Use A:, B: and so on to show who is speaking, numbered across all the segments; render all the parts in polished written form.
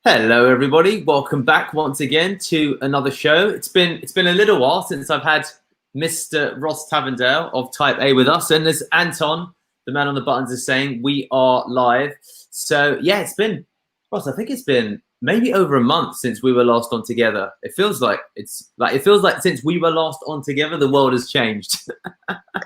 A: Hello, everybody. Welcome back once again to another show. It's been a little while since I've had Mr. Ross Tavendale of Type A with us, and as Anton, the man on the buttons, is saying, we are live. So yeah, it's been, Ross, I think it's been maybe over a month since we were last on together. It feels like since we were last on together, the world has changed.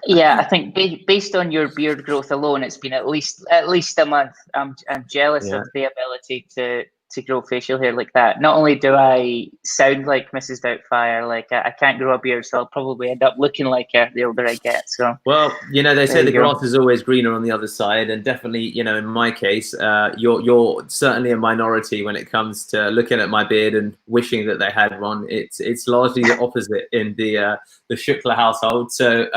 B: Yeah, I think based on your beard growth alone, it's been at least a month. I'm jealous of the ability to grow facial hair like that. Not only do I sound like Mrs. Doubtfire, like I can't grow a beard, so I'll probably end up looking like her the older I get. So
A: well, they say the grass is always greener on the other side, and definitely, in my case, you're certainly a minority when it comes to looking at my beard and wishing that they had one. It's largely the opposite in the Shukla household. So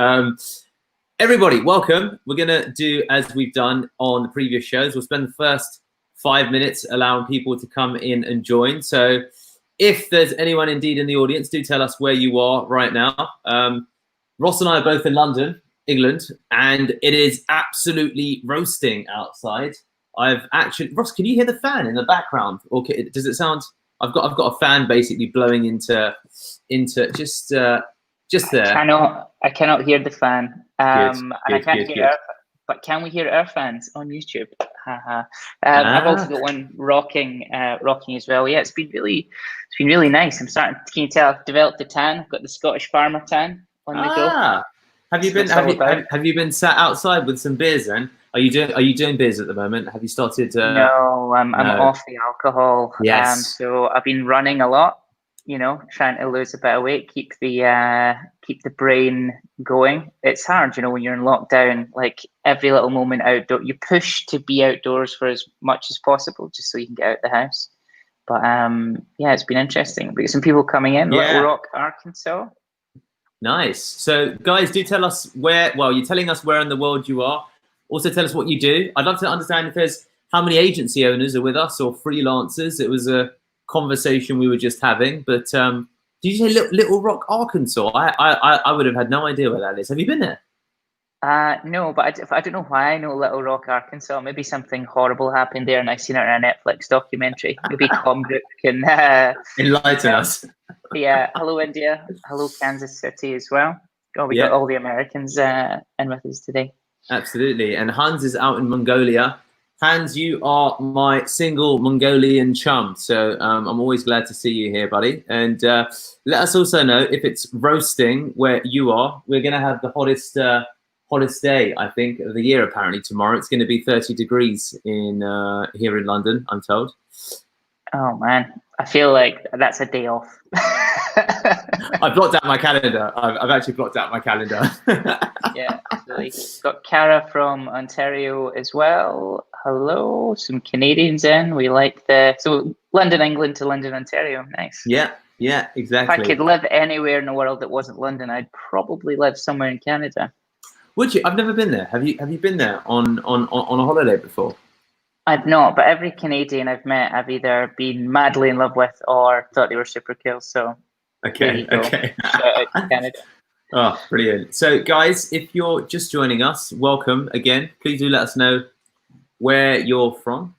A: everybody, welcome. We're gonna do as we've done on the previous shows. We'll spend the first 5 minutes allowing people to come in and join. So if there's anyone indeed in the audience, do tell us where you are right now. Ross and I are both in London, England, and it is absolutely roasting outside. Ross, can you hear the fan in the background? Or does it sound? I've got a fan basically blowing into just there.
B: I cannot hear the fan. And I can't hear
A: it.
B: But can we hear our fans on YouTube? I've also got one rocking as well. Yeah, it's been really nice. I'm starting. Can you tell I've developed a tan? I've got the Scottish farmer tan on the go.
A: Have you been sat outside with some beers then? Are you doing beers at the moment? Have you started?
B: No, I'm off the alcohol.
A: Yes.
B: So I've been running a lot. Trying to lose a bit of weight, keep the brain going. It's hard, when you're in lockdown. Like every little moment outdoor, you push to be outdoors for as much as possible, just so you can get out the house. But yeah, it's been interesting. We got some people coming in.
A: Yeah.
B: Little Rock, Arkansas.
A: Nice. So guys, do tell us where. Well, you're telling us where in the world you are. Also, tell us what you do. I'd love to understand if there's how many agency owners are with us or freelancers. It was a conversation we were just having, but did you say Little Rock, Arkansas? I would have had no idea where that is. Have you been there?
B: No, but I don't know why I know Little Rock, Arkansas. Maybe something horrible happened there and I've seen it in a Netflix documentary. Maybe Com Group can
A: enlighten us.
B: Yeah. Hello, India. Hello, Kansas City as well. Oh, we got all the Americans in with us today.
A: Absolutely. And Hans is out in Mongolia. Hans, you are my single Mongolian chum, so I'm always glad to see you here, buddy. And let us also know if it's roasting where you are. We're going to have the hottest day, I think, of the year, apparently, tomorrow. It's going to be 30 degrees here in London, I'm told.
B: Oh, man. I feel like that's a day off.
A: I blocked out my calendar. I've actually blocked out my calendar.
B: Yeah, absolutely. Got Cara from Ontario as well. Hello, some Canadians in. We like so London, England to London, Ontario. Nice.
A: Yeah, exactly.
B: If I could live anywhere in the world that wasn't London, I'd probably live somewhere in Canada.
A: Would you? I've never been there. Have you been there on a holiday before?
B: I've not, but every Canadian I've met, I've either been madly in love with or thought they were super cool. So
A: okay.
B: Shout out to Canada.
A: Oh, brilliant. So guys, if you're just joining us, welcome again. Please do let us know where you're from,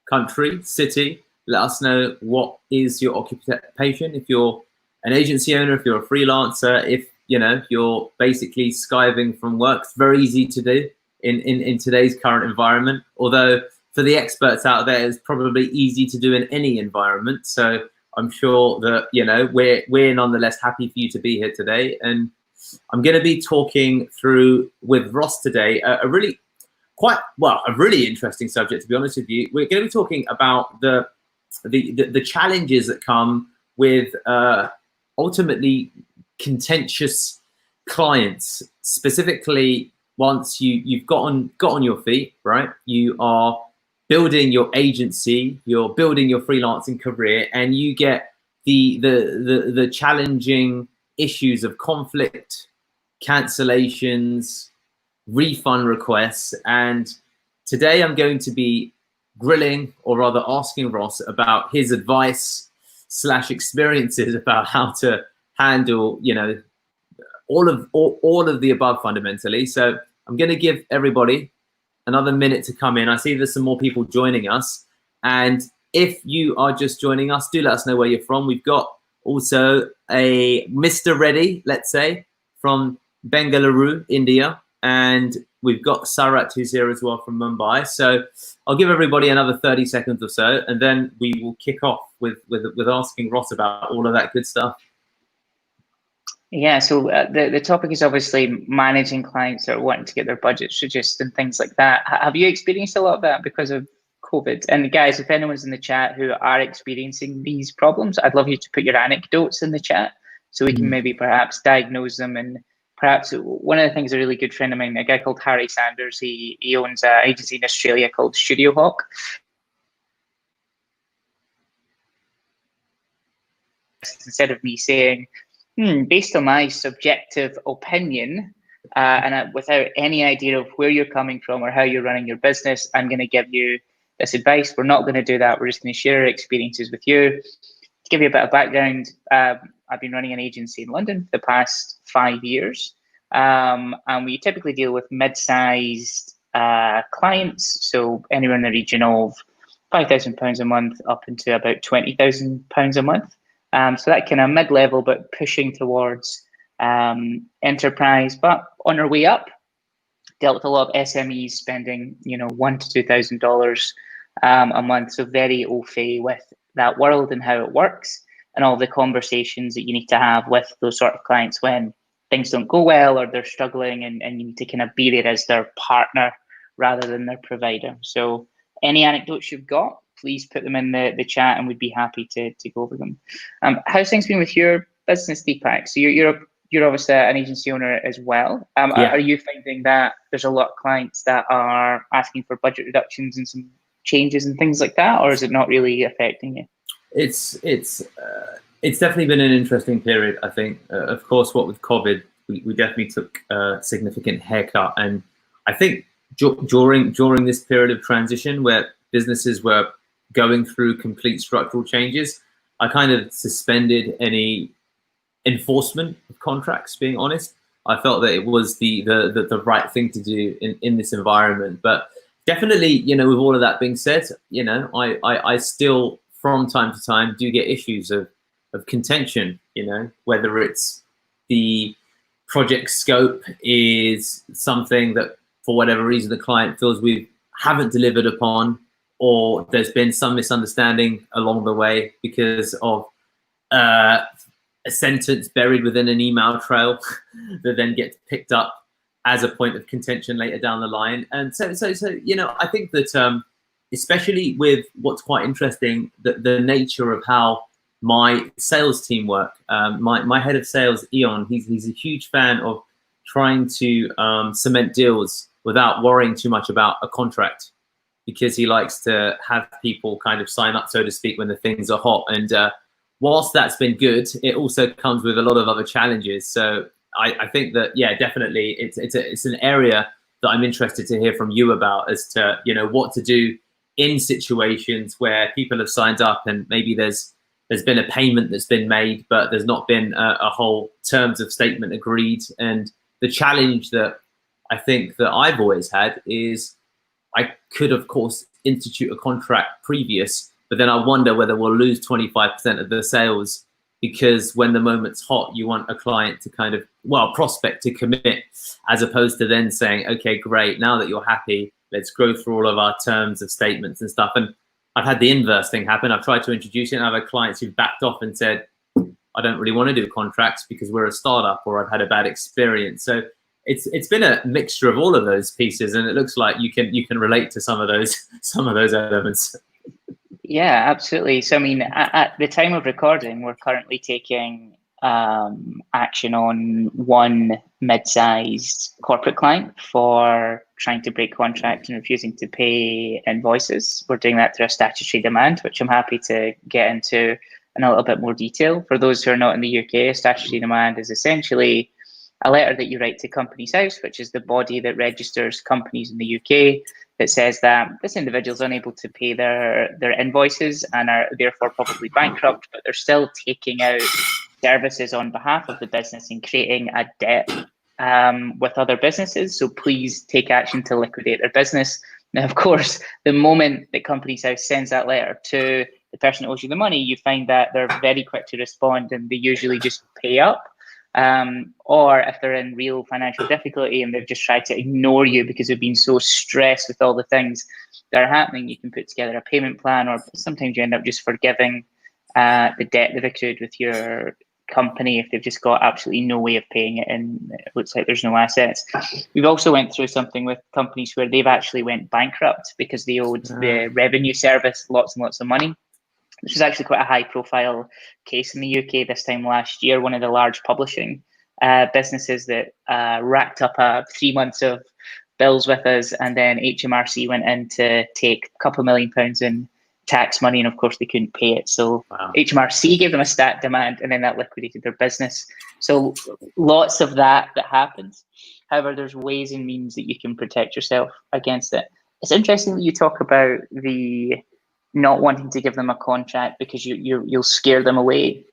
A: country, city. Let us know what is your occupation. If you're an agency owner, if you're a freelancer, if you're basically skiving from work. It's very easy to do in today's current environment. Although for the experts out there, it's probably easy to do in any environment. So I'm sure that we're nonetheless happy for you to be here today. And I'm going to be talking through with Ross today a really interesting subject, to be honest with you. We're going to be talking about the challenges that come with ultimately contentious clients, specifically once you've got on your feet, right? You are building your agency, you're building your freelancing career, and you get the challenging issues of conflict, cancellations, refund requests. And today I'm going to be grilling, or rather asking Ross about his advice / experiences about how to handle, all of the above fundamentally. So I'm going to give everybody another minute to come in. I see there's some more people joining us. And if you are just joining us, do let us know where you're from. We've got also a Mr. Reddy, let's say, from Bengaluru, India, and we've got Sarat, who's here as well from Mumbai. So I'll give everybody another 30 seconds or so, and then we will kick off with asking Ross about all of that good stuff.
B: Yeah, so the topic is obviously managing clients that are wanting to get their budgets reduced and things like that. Have you experienced a lot of that because of COVID? And guys, if anyone's in the chat who are experiencing these problems, I'd love you to put your anecdotes in the chat so we can maybe perhaps diagnose them. And perhaps one of the things, a really good friend of mine, a guy called Harry Sanders, he owns an agency in Australia called Studio Hawk. Instead of me saying, based on my subjective opinion, without any idea of where you're coming from or how you're running your business, I'm going to give you this advice. We're not going to do that. We're just going to share our experiences with you. To give you a bit of background, I've been running an agency in London for the past 5 years. And we typically deal with mid-sized clients, so anywhere in the region of £5,000 a month up into about £20,000 a month. So that kind of mid-level, but pushing towards enterprise, but on our way up. Dealt with a lot of SMEs spending, $1,000 to $2,000 a month. So very au fait with that world and how it works, and all the conversations that you need to have with those sort of clients when things don't go well or they're struggling, and you need to kind of be there as their partner rather than their provider. So any anecdotes you've got, please put them in the chat and we'd be happy to go over them. How's things been with your business, Deepak? So you're obviously an agency owner as well. Are you finding that there's a lot of clients that are asking for budget reductions and some changes and things like that, or is it not really affecting you?
A: It's definitely been an interesting period, I think. Of course, what with COVID, we definitely took a significant haircut, and I think during this period of transition where businesses were going through complete structural changes, I kind of suspended any enforcement of contracts, being honest. I felt that it was the right thing to do in this environment. But definitely, with all of that being said, I still from time to time do get issues of contention, whether it's the project scope is something that for whatever reason the client feels we haven't delivered upon, or there's been some misunderstanding along the way because of a sentence buried within an email trail that then gets picked up as a point of contention later down the line. And so I think that especially with what's quite interesting, the nature of how my sales team work, my head of sales, Eon, he's a huge fan of trying to cement deals without worrying too much about a contract, because he likes to have people kind of sign up, so to speak, when the things are hot. And whilst that's been good, it also comes with a lot of other challenges. So I think that, yeah, definitely it's an area that I'm interested to hear from you about, as to, what to do in situations where people have signed up and maybe there's been a payment that's been made, but there's not been a whole terms of statement agreed. And the challenge that I think that I've always had is I could, of course, institute a contract previous, but then I wonder whether we'll lose 25% of the sales, because when the moment's hot, you want a client to kind of, prospect to commit, as opposed to then saying, okay, great, now that you're happy, let's go through all of our terms of statements and stuff. And I've had the inverse thing happen. I've tried to introduce it, and I've had clients who've backed off and said, I don't really want to do contracts because we're a startup, or I've had a bad experience. So it's been a mixture of all of those pieces, and it looks like you can relate to some of those elements.
B: Yeah, absolutely. So I mean, at the time of recording, we're currently taking action on one mid-sized corporate client for trying to break contract and refusing to pay invoices. We're doing that through a statutory demand, which I'm happy to get into in a little bit more detail. For those who are not in the UK, a statutory demand is essentially a letter that you write to Companies House, which is the body that registers companies in the UK, that says that this individual is unable to pay their invoices and are therefore probably bankrupt, but they're still taking out services on behalf of the business and creating a debt with other businesses. So please take action to liquidate their business. Now, of course, the moment that Companies House sends that letter to the person that owes you the money, you find that they're very quick to respond and they usually just pay up. Or if they're in real financial difficulty and they've just tried to ignore you because they've been so stressed with all the things that are happening, you can put together a payment plan, or sometimes you end up just forgiving the debt they've accrued with your company if they've just got absolutely no way of paying it and it looks like there's no assets. We've also went through something with companies where they've actually went bankrupt because they owed the revenue service lots and lots of money, which was actually quite a high profile case in the UK this time last year. One of the large publishing businesses that racked up 3 months of bills with us, and then HMRC went in to take a couple of £1 million in tax money, and of course they couldn't pay it. So HMRC gave them a stat demand, and then that liquidated their business. So lots of that happens. However, there's ways and means that you can protect yourself against it. It's interesting that you talk about the not wanting to give them a contract because you'll scare them away.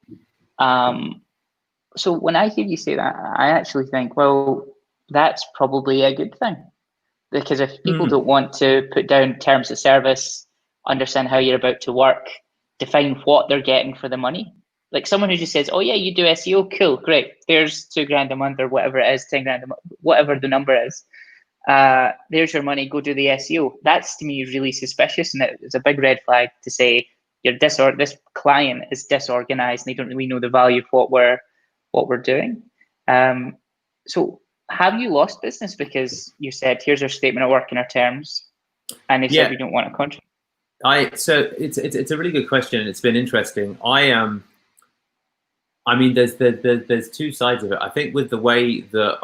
B: So when I hear you say that, I actually think, well, that's probably a good thing, because if people don't want to put down terms of service, understand how you're about to work, define what they're getting for the money. Like someone who just says, oh yeah, you do SEO, cool, great. There's $2,000 a month or whatever it is, 10 grand a month, whatever the number is. There's your money, go do the SEO. That's to me really suspicious, and it's a big red flag to say this client is disorganized and they don't really know the value of what we're doing. So have you lost business because you said, here's our statement of work and our terms, and they said we don't want a contract?
A: So it's a really good question, and it's been interesting. I mean, there's two sides of it. I think with the way that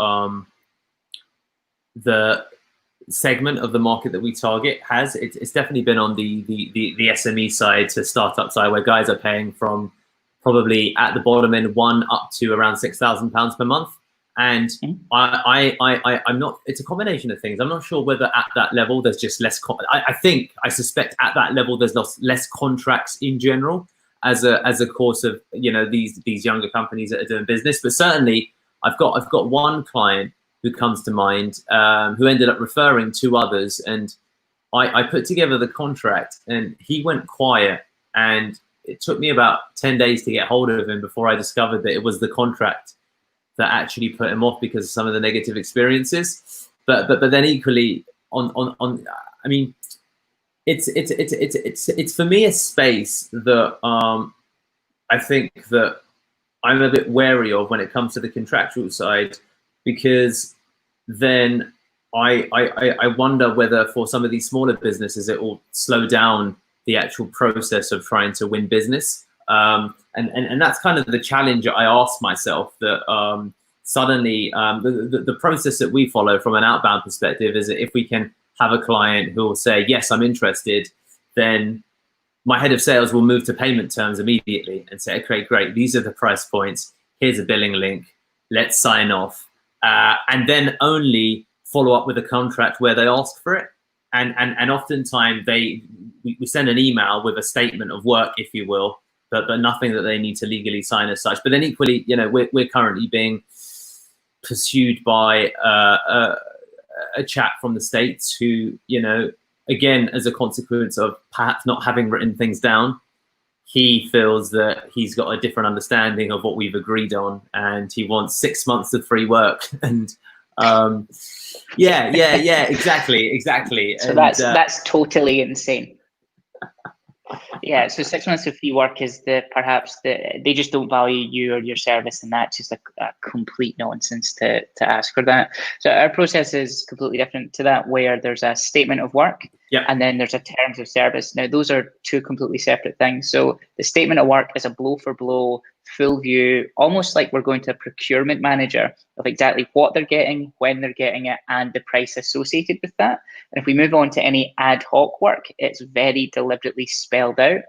A: the segment of the market that we target it's definitely been on the SME side to startup side, where guys are paying from probably at the bottom end one up to around £6,000 per month. And I'm not, it's a combination of things. I'm not sure whether at that level there's just less, I suspect at that level there's less contracts in general as a course of, these younger companies that are doing business. But certainly I've got one client who comes to mind, who ended up referring two others, and I put together the contract and he went quiet, and it took me about 10 days to get hold of him before I discovered that it was the contract that actually put him off because of some of the negative experiences. But then equally I mean, it's for me a space that I think that I'm a bit wary of when it comes to the contractual side, because then I wonder whether for some of these smaller businesses it will slow down the actual process of trying to win business. And that's kind of the challenge I asked myself, that suddenly the process that we follow from an outbound perspective is that if we can have a client who will say, yes, I'm interested, then my head of sales will move to payment terms immediately and say, okay, great, these are the price points, here's a billing link, let's sign off. And then only follow up with a contract where they ask for it. And oftentimes we send an email with a statement of work, if you will, but nothing that they need to legally sign as such. But then equally, we're currently being pursued by a chap from the States who, again, as a consequence of perhaps not having written things down, he feels that he's got a different understanding of what we've agreed on, and he wants 6 months of free work. And exactly.
B: So that's totally insane. Yeah, so 6 months of free work is they just don't value you or your service, and that's just a complete nonsense to ask for that. So our process is completely different to that, where there's a statement of work, and then there's a terms of service. Now those are two completely separate things. So the statement of work is a blow for blow, full view, almost like we're going to a procurement manager of exactly what they're getting, when they're getting it, and the price associated with that. And if we move on to any ad hoc work, it's very deliberately spelled out.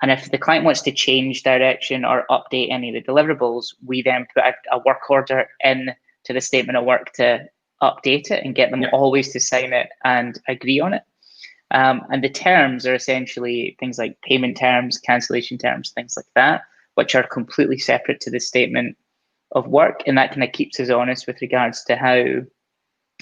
B: And if the client wants to change direction or update any of the deliverables, we then put a work order in to the statement of work to update it and get them always to sign it and agree on it. And the terms are essentially things like payment terms, cancellation terms, things like that, which are completely separate to the statement of work. And that kind of keeps us honest with regards to how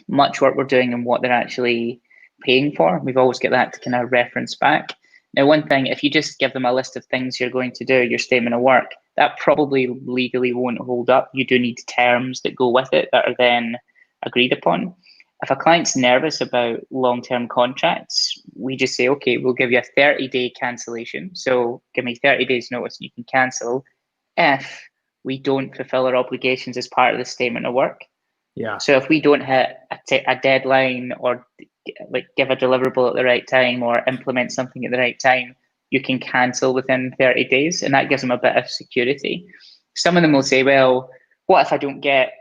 B: much work we're doing and what they're actually paying for. We've always got that to kind of reference back. Now, one thing, if you just give them a list of things you're going to do, your statement of work, that probably legally won't hold up. You do need terms that go with it that are then agreed upon. If a client's nervous about long-term contracts, we just say, okay, we'll give you a 30-day cancellation. So give me 30 days notice and you can cancel if we don't fulfill our obligations as part of the statement of work.
A: Yeah.
B: So if we don't hit a deadline or like give a deliverable at the right time or implement something at the right time, you can cancel within 30 days. And that gives them a bit of security. Some of them will say, well, what if I don't get,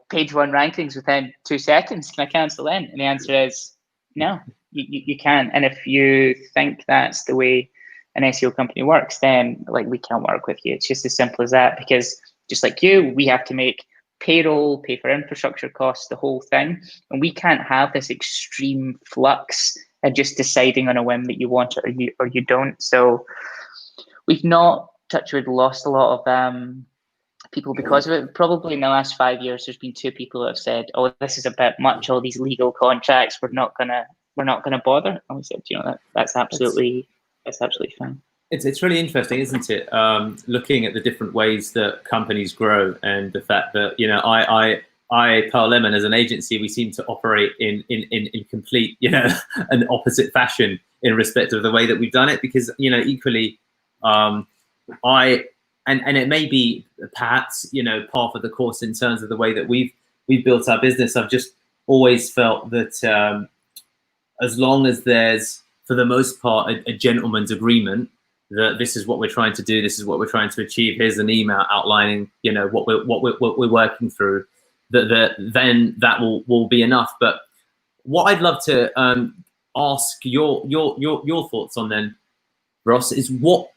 B: page 1 rankings within 2 seconds? Can I cancel then? And the answer is no, you can't. And if you think that's the way an SEO company works, then we can't work with you. It's just as simple as that, because just like you, we have to make payroll, pay for infrastructure costs, the whole thing. And we can't have this extreme flux and just deciding on a whim that you want it or you don't. So we've not, touch wood, lost a lot of people because of it. Probably in the last 5 years, there's been 2 people that have said, "Oh, this is a bit much. All these legal contracts. We're not gonna bother." And we said, that's absolutely fine.
A: It's really interesting, isn't it? Looking at the different ways that companies grow and the fact that I Pearl Lemon as an agency, we seem to operate in complete an opposite fashion in respect of the way that we've done it, because equally and it may be perhaps par for the course in terms of the way that we've built our business. I've just always felt that as long as there's, for the most part, a gentleman's agreement that this is what we're trying to do, this is what we're trying to achieve, here's an email outlining what we're working through, then that will be enough. But what I'd love to ask your thoughts on then, Ross, is what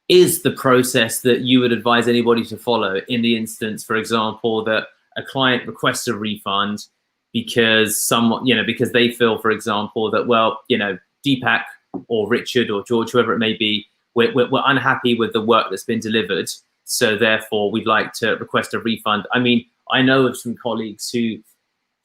A: is the process that you would advise anybody to follow in the instance, for example, that a client requests a refund because because they feel, for example, that, well, Deepak or Richard or George, whoever it may be, we're unhappy with the work that's been delivered, so therefore we'd like to request a refund. I mean, I know of some colleagues who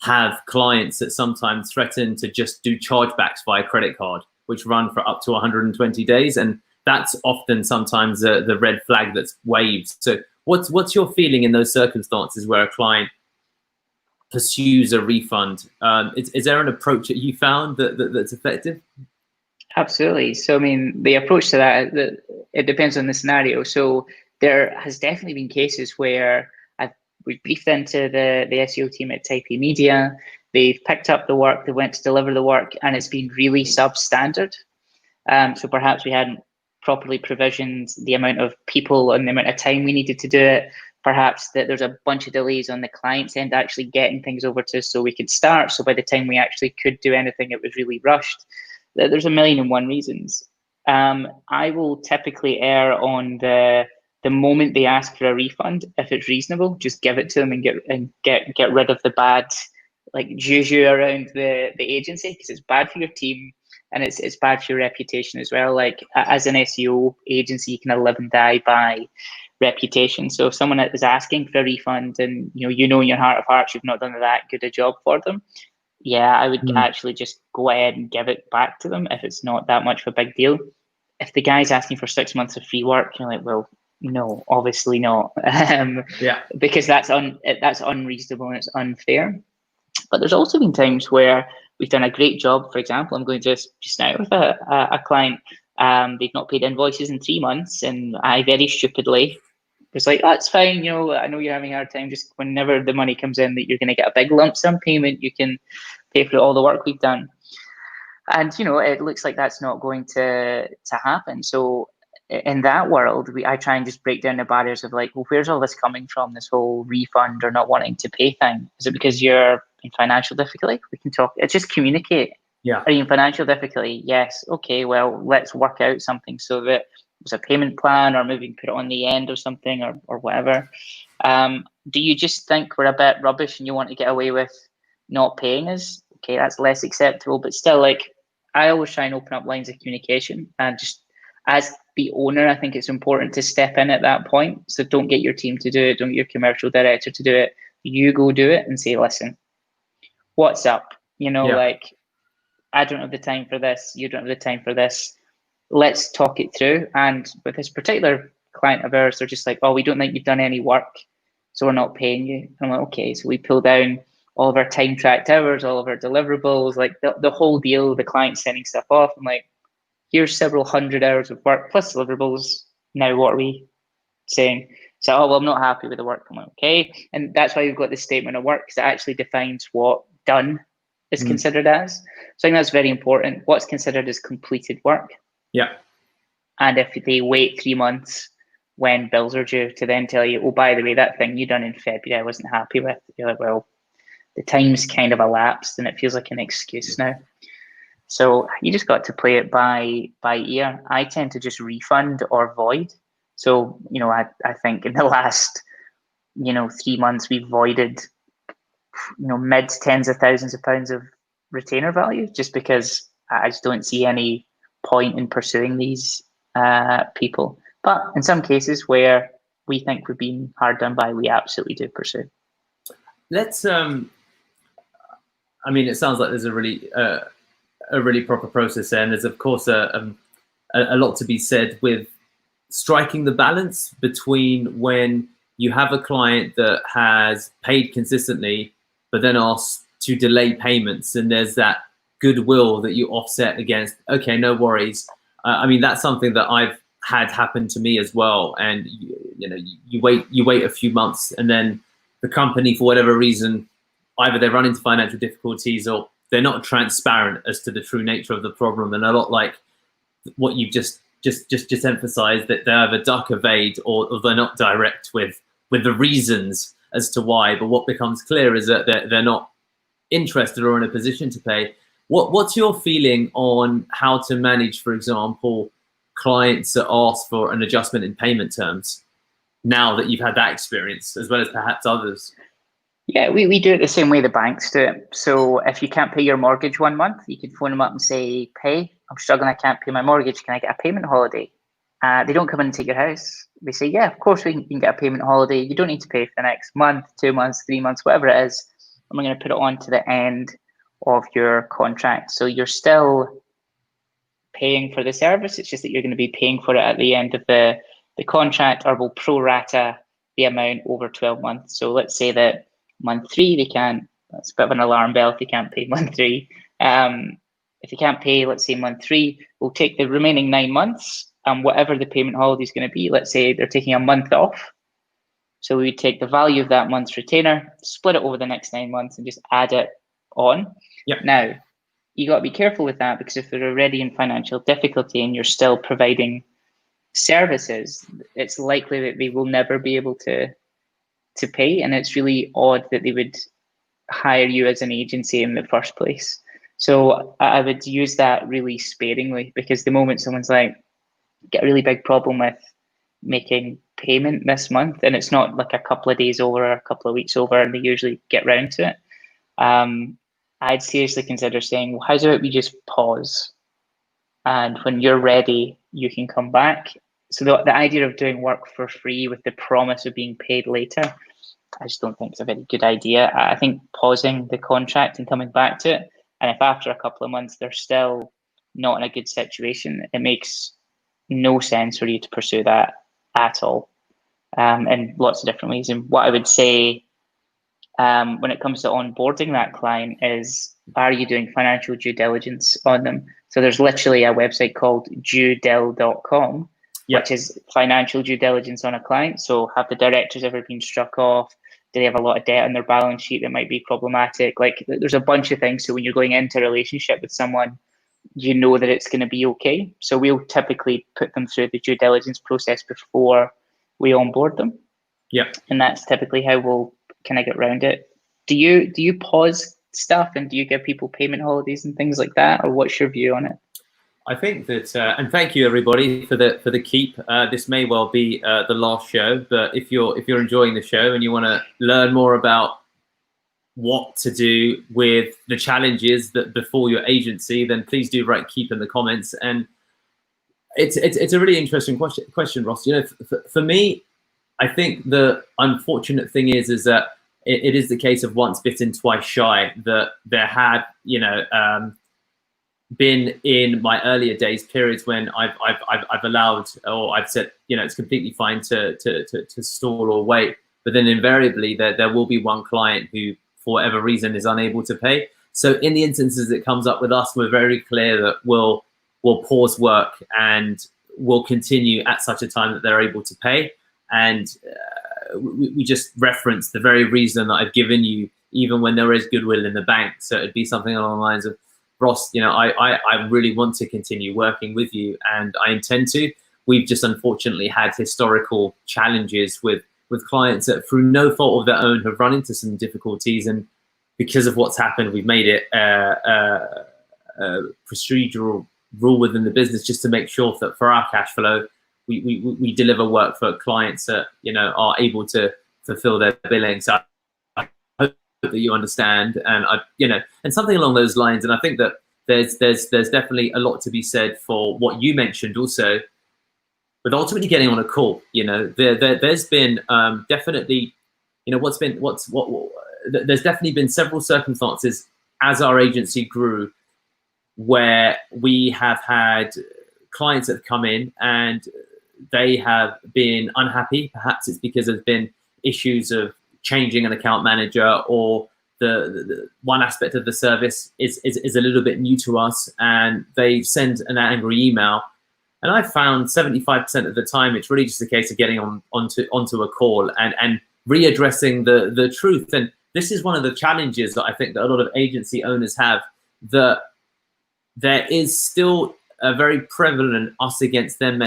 A: have clients that sometimes threaten to just do chargebacks via credit card, which run for up to 120 days. And that's often sometimes the red flag that's waved. So what's your feeling in those circumstances where a client pursues a refund? Is there an approach that you found that's effective?
B: Absolutely. So, I mean, the approach to that, it depends on the scenario. So there has definitely been cases where we've briefed into the SEO team at Type A Media. They've picked up the work, they went to deliver the work, and it's been really substandard. So perhaps we hadn't properly provisioned the amount of people and the amount of time we needed to do it. Perhaps that there's a bunch of delays on the client's end actually getting things over to us so we could start. So by the time we actually could do anything, it was really rushed. There's a million and one reasons. I will typically err on the moment they ask for a refund. If it's reasonable, just give it to them and get rid of the bad juju around the agency, because it's bad for your team and it's bad for your reputation as well. As an SEO agency, you can live and die by reputation. So if someone is asking for a refund and in your heart of hearts you've not done that good a job for them, yeah, I would actually just go ahead and give it back to them if it's not that much of a big deal. If the guy's asking for 6 months of free work, you're like, well, no, obviously not. Because that's unreasonable and it's unfair. But there's also been times where we've done a great job. For example, I'm going just now with a client. They've not paid invoices in 3 months, and I very stupidly was like, "Oh, it's fine. I know you're having a hard time. Just whenever the money comes in, that you're going to get a big lump sum payment, you can pay for all the work we've done." And it looks like that's not going to happen. So in that world, I try and just break down the barriers of well, where's all this coming from? This whole refund or not wanting to pay thing. Is it because you're in financial difficulty? We can talk. It's just communicate.
A: Yeah.
B: Are you in financial difficulty? Yes. Okay. Well, let's work out something so that there's a payment plan, or maybe put it on the end or something, or whatever. Do you just think we're a bit rubbish and you want to get away with not paying us? Okay, that's less acceptable. But still, I always try and open up lines of communication, and just as the owner, I think it's important to step in at that point. So don't get your team to do it. Don't get your commercial director to do it. You go do it and say, listen, what's up? I don't have the time for this. You don't have the time for this. Let's talk it through. And with this particular client of ours, they're just like, oh, we don't think you've done any work, so we're not paying you. I'm like, okay. So we pull down all of our time tracked hours, all of our deliverables, like the whole deal, the client sending stuff off. I'm like, here's several hundred hours of work plus deliverables. Now what are we saying? So, oh, well, I'm not happy with the work. I'm like, okay. And that's why we've got this statement of work, because it actually defines what done is considered as. So I think that's very important. What's considered as completed work.
A: Yeah.
B: And if they wait 3 months when bills are due to then tell you, oh, by the way, that thing you done in February, I wasn't happy with. You're like, well, the time's kind of elapsed and it feels like an excuse now. So you just got to play it by ear. I tend to just refund or void. So, I think in the last, 3 months, we've voided, mid tens of thousands of pounds of retainer value, just because I just don't see any point in pursuing these people. But in some cases where we think we've been hard done by, we absolutely do pursue.
A: Let's, it sounds like there's a really proper process there, and there's of course a lot to be said with striking the balance between when you have a client that has paid consistently but then asks to delay payments, and there's that goodwill that you offset against, okay, no worries. That's something that I've had happen to me as well. And you wait a few months, and then the company, for whatever reason, either they run into financial difficulties or they're not transparent as to the true nature of the problem. And a lot like what you've just emphasized, that they either duck, evade, or they're not direct with the reasons as to why. But what becomes clear is that they're not interested or in a position to pay. What's your feeling on how to manage, for example, clients that ask for an adjustment in payment terms, now that you've had that experience, as well as perhaps others?
B: Yeah, we do it the same way the banks do it. So if you can't pay your mortgage 1 month, you can phone them up and say, "Hey, I'm struggling, I can't pay my mortgage. Can I get a payment holiday?" They don't come in and take your house. They say, "Yeah, of course you can get a payment holiday. You don't need to pay for the next month, 2 months, 3 months, whatever it is. I'm going to put it on to the end of your contract." So you're still paying for the service. It's just that you're going to be paying for it at the end of the contract, or we'll pro rata the amount over 12 months. So let's say that month 3, they can't, that's a bit of an alarm bell if they can't pay month 3. If they can't pay, let's say month 3, we'll take the remaining 9 months, and whatever the payment holiday is going to be, let's say they're taking a month off. So we would take the value of that month's retainer, split it over the next 9 months, and just add it on.
A: Yep.
B: Now, you got to be careful with that, because if they're already in financial difficulty and you're still providing services, it's likely that they will never be able to pay. And it's really odd that they would hire you as an agency in the first place. So I would use that really sparingly, because the moment someone's like, get a really big problem with making payment this month, and it's not like a couple of days over or a couple of weeks over, and they usually get round to it, I'd seriously consider saying, well, how about we just pause, and when you're ready, you can come back. So the idea of doing work for free with the promise of being paid later, I just don't think it's a very good idea. I think pausing the contract and coming back to it, and if after a couple of months they're still not in a good situation, it makes no sense for you to pursue that at all, in lots of different ways. And what I would say, when it comes to onboarding that client, is, are you doing financial due diligence on them? So there's literally a website called duedil.com,
A: Yep.
B: which is financial due diligence on a client. So have the directors ever been struck off? Do they have a lot of debt on their balance sheet that might be problematic? Like, there's a bunch of things. So when you're going into a relationship with someone, you know that it's going to be okay. So we'll typically put them through the due diligence process before we onboard them.
A: Yeah.
B: And that's typically how we'll kind of get around it. Do you pause stuff, and do you give people payment holidays and things like that, or what's your view on it?
A: I think that, and thank you everybody for the keep. This may well be the last show, but if you're enjoying the show and you want to learn more about what to do with the challenges that befall your agency, then please do write keep in the comments. And it's a really interesting question, Ross. For me, I think the unfortunate thing is that it is the case of once bitten, twice shy. That there had, been in my earlier days, periods when I've allowed, or I've said, you know, it's completely fine to stall or wait. But then invariably there will be one client who, for whatever reason, is unable to pay. So in the instances it comes up with us, we're very clear that we'll pause work and we'll continue at such a time that they're able to pay. And we just reference the very reason that I've given you, even when there is goodwill in the bank. So it'd be something along the lines of, Ross, you know, I really want to continue working with you, and I intend to. We've just unfortunately had historical challenges with clients that, through no fault of their own, have run into some difficulties, and because of what's happened, we've made it a procedural rule within the business just to make sure that for our cash flow, we deliver work for clients that, you know, are able to fulfill their billing. So I hope that you understand, and you know, and something along those lines. And I think that there's definitely a lot to be said for what you mentioned also, but ultimately getting on a call. You know, there's been definitely, you know, there's definitely been several circumstances as our agency grew where we have had clients that have come in and they have been unhappy. Perhaps it's because there's been issues of changing an account manager, or the one aspect of the service is a little bit new to us, and they send an angry email. And I found 75% of the time it's really just a case of getting onto a call and readdressing the truth. And this is one of the challenges that I think that a lot of agency owners have, that there is still a very prevalent us against them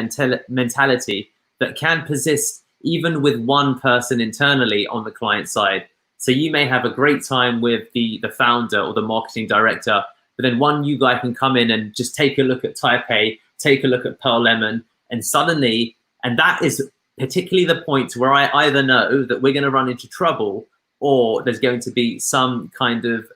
A: mentality that can persist even with one person internally on the client side. So you may have a great time with the founder or the marketing director, but then one new guy can come in and just take a look at Taipei, take a look at Pearl Lemon, and suddenly, and that is particularly the point where I either know that we're going to run into trouble, or there's going to be some kind of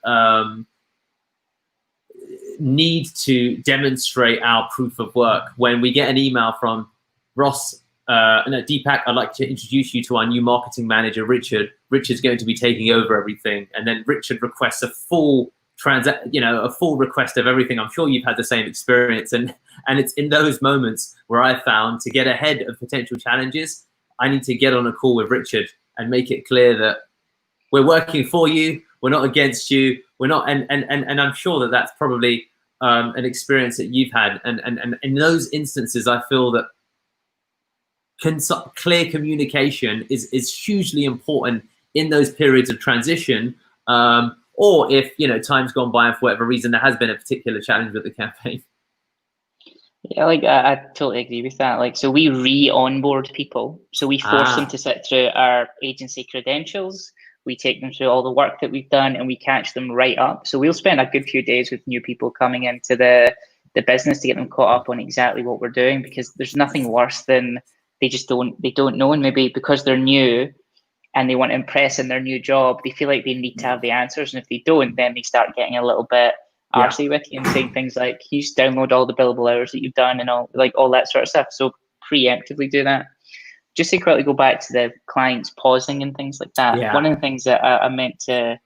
A: need to demonstrate our proof of work. When we get an email from Ross, no, Deepak, I'd like to introduce you to our new marketing manager, Richard. Richard's going to be taking over everything. And then Richard requests a full request of everything. I'm sure you've had the same experience. And it's in those moments where I found, to get ahead of potential challenges, I need to get on a call with Richard and make it clear that we're working for you, we're not against you, we're not, and I'm sure that that's probably an experience that you've had. And in those instances, I feel that clear communication is hugely important in those periods of transition. Or if, you know, time's gone by and for whatever reason there has been a particular challenge with the campaign.
B: Yeah, like I totally agree with that. Like, so we re-onboard people. So we force them to sit through our agency credentials. We take them through all the work that we've done, and we catch them right up. So we'll spend a good few days with new people coming into the business to get them caught up on exactly what we're doing, because there's nothing worse than they don't know, and maybe because they're new and they want to impress in their new job, they feel like they need to have the answers. And if they don't, then they start getting a little bit arsey with you and saying things like, you just download all the billable hours that you've done and all that sort of stuff. So preemptively do that. Just to quickly go back to the clients pausing and things like that. Yeah. One of the things that I meant to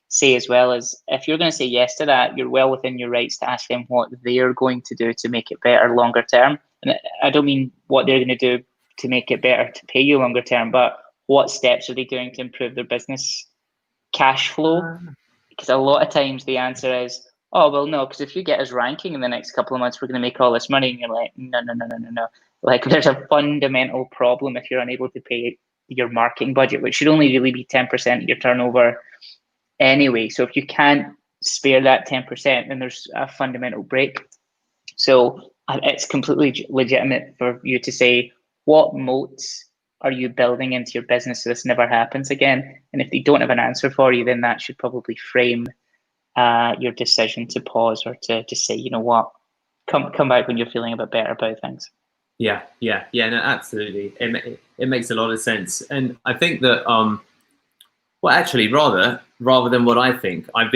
B: say as well is, if you're going to say yes to that, you're well within your rights to ask them what they're going to do to make it better longer term. And I don't mean what they're going to do to make it better to pay you longer term, but what steps are they doing to improve their business cash flow? Because a lot of times the answer is, oh, well, no, because if you get us ranking in the next couple of months, we're going to make all this money. And you're like, no. Like, there's a fundamental problem if you're unable to pay your marketing budget, which should only really be 10% of your turnover anyway. So if you can't spare that 10%, then there's a fundamental break. So it's completely legitimate for you to say, what moats are you building into your business so this never happens again? And if they don't have an answer for you, then that should probably frame your decision to pause, or to say, you know what, come back when you're feeling a bit better about things.
A: Yeah, no, absolutely. It makes a lot of sense. And I think that, well, actually, rather than what I think, we've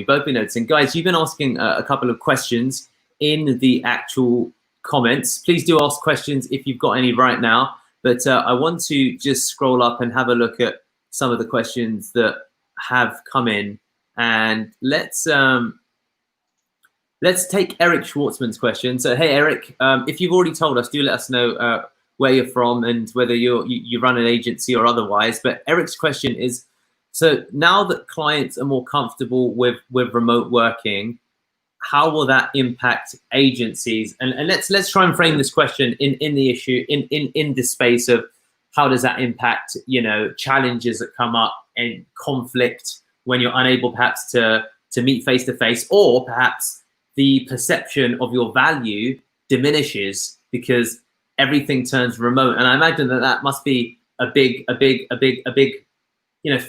A: both been noticing, guys, you've been asking a couple of questions in the actual comments. Please do ask questions if you've got any right now. But I want to just scroll up and have a look at some of the questions that have come in, and let's Let's take Eric Schwartzman's question. So, hey, Eric, if you've already told us, do let us know where you're from and whether you run an agency or otherwise. But Eric's question is, so now that clients are more comfortable with remote working, how will that impact agencies? And let's try and frame this question in the issue, in the space of how does that impact, challenges that come up and conflict when you're unable perhaps to meet face to face, or perhaps the perception of your value diminishes because everything turns remote. And I imagine that must be a big, for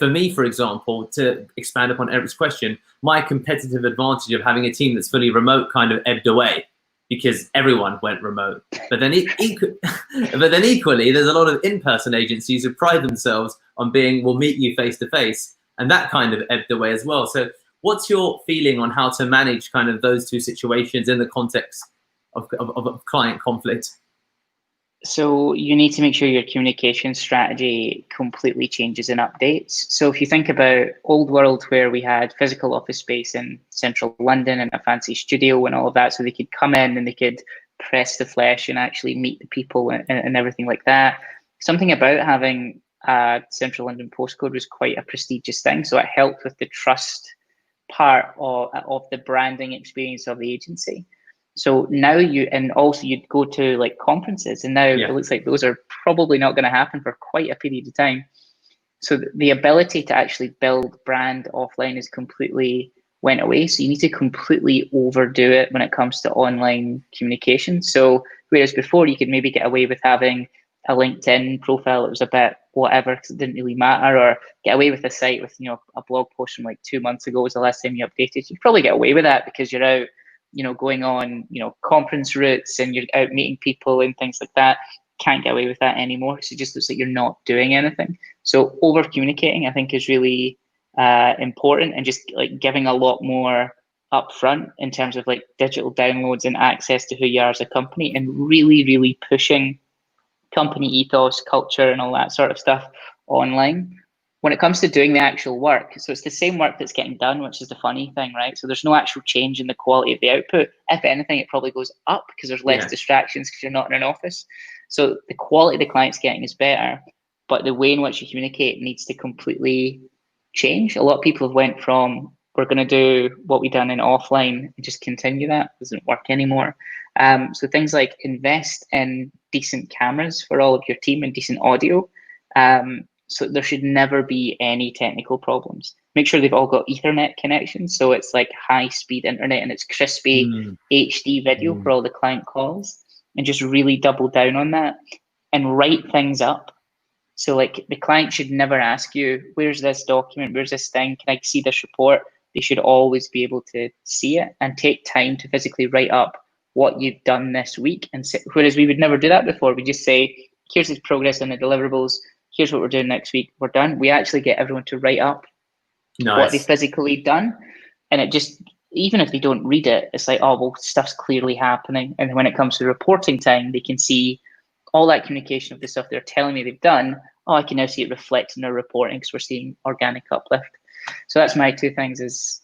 A: me, for example, to expand upon Eric's question, my competitive advantage of having a team that's fully remote kind of ebbed away because everyone went remote. But then equally, there's a lot of in-person agencies who pride themselves on we'll meet you face to face, and that kind of ebbed away as well. So what's your feeling on how to manage kind of those two situations in the context of client conflict?
B: So you need to make sure your communication strategy completely changes and updates. So if you think about old world where we had physical office space in central London and a fancy studio and all of that, so they could come in and they could press the flesh and actually meet the people and everything like that. Something about having a central London postcode was quite a prestigious thing. So it helped with the trust part of the branding experience of the agency. So now you'd go to like conferences, and now it looks like those are probably not going to happen for quite a period of time. So the ability to actually build brand offline is completely went away. So you need to completely overdo it when it comes to online communication. So whereas before you could maybe get away with having a LinkedIn profile that was a bit whatever because it didn't really matter, or get away with a site with a blog post from like 2 months ago was the last time you updated, you'd probably get away with that because you're out going on conference routes and you're out meeting people and things like that. Can't get away with that anymore. So it just looks like you're not doing anything. So over communicating I think is really important, and just like giving a lot more upfront in terms of like digital downloads and access to who you are as a company, and really pushing company ethos, culture, and all that sort of stuff online. When it comes to doing the actual work, so it's the same work that's getting done, which is the funny thing, right? So there's no actual change in the quality of the output. If anything, it probably goes up because there's less distractions because you're not in an office. So the quality the client's getting is better, but the way in which you communicate needs to completely change. A lot of people have went from, we're going to do what we've done in offline and just continue that. It doesn't work anymore. So things like invest in decent cameras for all of your team and decent audio. So there should never be any technical problems. Make sure they've all got Ethernet connections, so it's like high-speed internet and it's crispy HD video for all the client calls, and just really double down on that and write things up. So like the client should never ask you, where's this document, where's this thing, can I see this report? They should always be able to see it and take time to physically write up what you've done this week. And whereas we would never do that before, we just say, here's the progress on the deliverables, here's what we're doing next week, we're done. We actually get everyone to write up what they've physically done. And it just, even if they don't read it, it's like, oh, well, stuff's clearly happening. And when it comes to reporting time, they can see all that communication of the stuff they're telling me they've done. Oh, I can now see it reflected in their reporting because we're seeing organic uplift. So that's my two things, is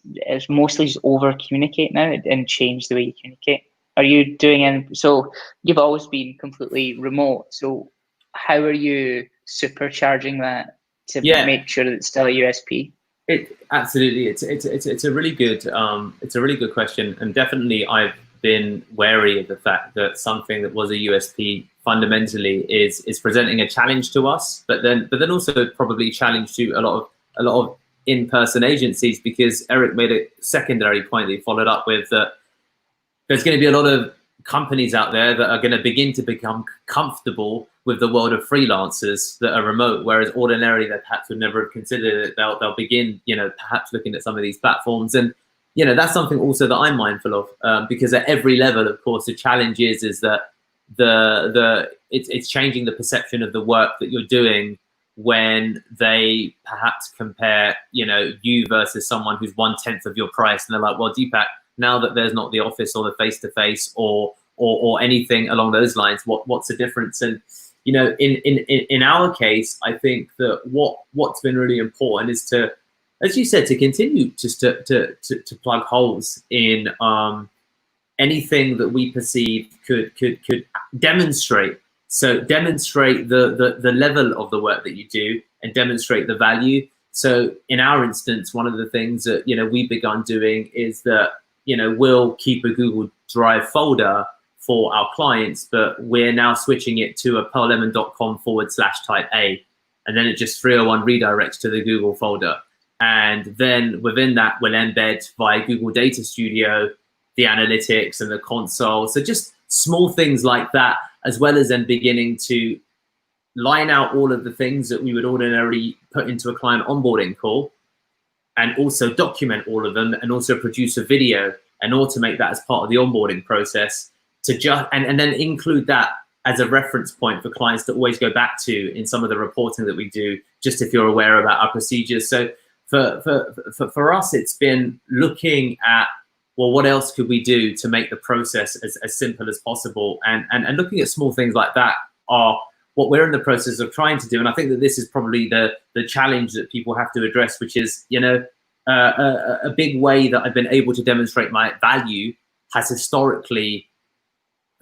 B: mostly just over communicate now and change the way you communicate. Are you doing any, so you've always been completely remote. So how are you supercharging that to make sure that it's still a USP?
A: Absolutely, it's a really good question, and definitely I've been wary of the fact that something that was a USP fundamentally is presenting a challenge to us, but then also probably a challenge to a lot of in-person agencies, because Eric made a secondary point that he followed up with, that there's going to be a lot of companies out there that are going to begin to become comfortable with the world of freelancers that are remote, whereas ordinarily they perhaps would never have considered it. They'll begin, perhaps looking at some of these platforms, and that's something also that I'm mindful of, because at every level, of course, the challenge is that it's changing the perception of the work that you're doing when they perhaps compare, you versus someone who's 1/10 of your price, and they're like, well, Deepak, now that there's not the office or the face-to-face or anything along those lines, what's the difference? And in our case, I think that what's been really important is to, as you said, to continue just to plug holes in anything that we perceive could demonstrate. So demonstrate the level of the work that you do and demonstrate the value. So in our instance, one of the things that, you know, we've begun doing is that, you know, we'll keep a Google Drive folder for our clients, but we're now switching it to a pearllemon.com/type A. And then it just 301 redirects to the Google folder. And then within that, we'll embed via Google Data Studio, the analytics and the console. So just small things like that, as well as then beginning to line out all of the things that we would ordinarily put into a client onboarding call, and also document all of them, and also produce a video and automate that as part of the onboarding process, to just and then include that as a reference point for clients to always go back to in some of the reporting that we do, just if you're aware about our procedures. So for us, it's been looking at, well, what else could we do to make the process as simple as possible? And looking at small things like that are what we're in the process of trying to do. And I think that this is probably the challenge that people have to address, which is, you know, a big way that I've been able to demonstrate my value has historically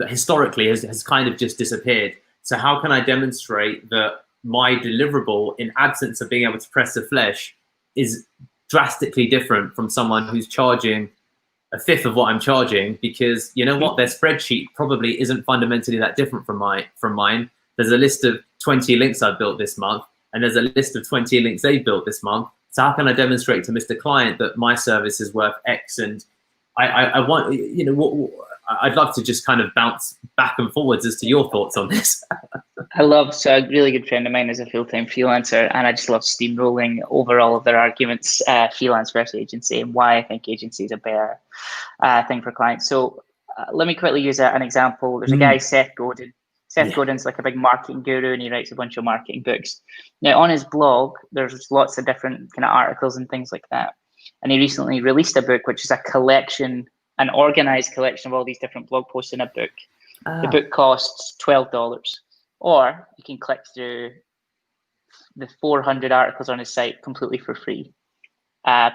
A: has kind of just disappeared. So how can I demonstrate that my deliverable, in absence of being able to press the flesh, is drastically different from someone who's charging a fifth of what I'm charging? Because you know what, their spreadsheet probably isn't fundamentally that different from mine. There's a list of 20 links I've built this month, and there's a list of 20 links they've built this month. So how can I demonstrate to Mr. Client that my service is worth X? And I want, you know, I'd love to just kind of bounce back and forwards as to your thoughts on this.
B: So a really good friend of mine is a full-time freelancer, and I just love steamrolling over all of their arguments, freelance versus agency, and why I think agency is a better thing for clients. So let me quickly use an example. There's a guy, Seth Godin. Seth Godin's like a big marketing guru, and he writes a bunch of marketing books. Now on his blog, there's lots of different kind of articles and things like that. And he recently released a book, which is a collection, an organized collection of all these different blog posts in a book. The book costs $12, or you can click through the 400 articles on his site completely for free.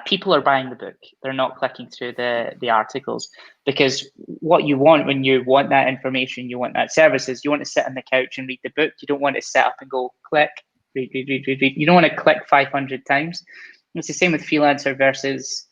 B: People are buying the book. They're not clicking through the articles, because what you want when you want that information, you want that services, you want to sit on the couch and read the book. You don't want to sit up and go click, read. You don't want to click 500 times. It's the same with freelancer versus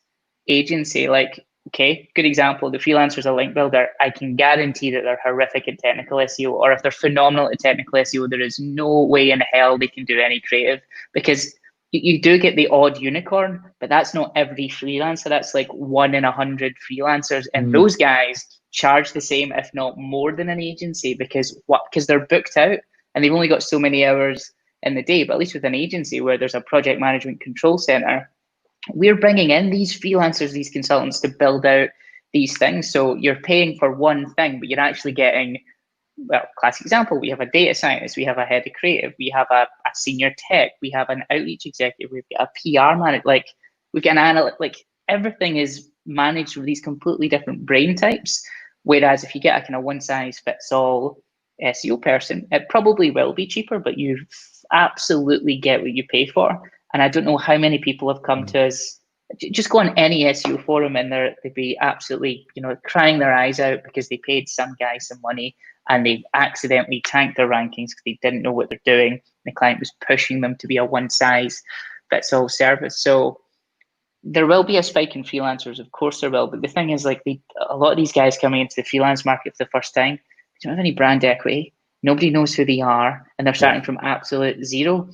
B: agency. Like, okay, good example. The freelancer's a link builder. I can guarantee that they're horrific at technical SEO, or if they're phenomenal at technical SEO, there is no way in hell they can do any creative, because you do get the odd unicorn, but that's not every freelancer. That's like 1 in 100 freelancers. And those guys charge the same, if not more, than an agency, because they're booked out and they've only got so many hours in the day. But at least with an agency where there's a project management control center, we're bringing in these freelancers, these consultants, to build out these things. So you're paying for one thing, but you're actually getting, well, classic example, we have a data scientist, we have a head of creative, we have a senior tech, we have an outreach executive, we've got a PR manager, like we've got an analyst, like everything is managed with these completely different brain types. Whereas if you get a kind of one size fits all SEO person, it probably will be cheaper, but you absolutely get what you pay for. And I don't know how many people have come to us, just go on any SEO forum and they'd be absolutely, you know, crying their eyes out because they paid some guy some money and they accidentally tanked their rankings because they didn't know what they're doing. The client was pushing them to be a one size fits all service. So there will be a spike in freelancers, of course there will. But the thing is, like, a lot of these guys coming into the freelance market for the first time, they don't have any brand equity. Nobody knows who they are, and they're starting from absolute zero.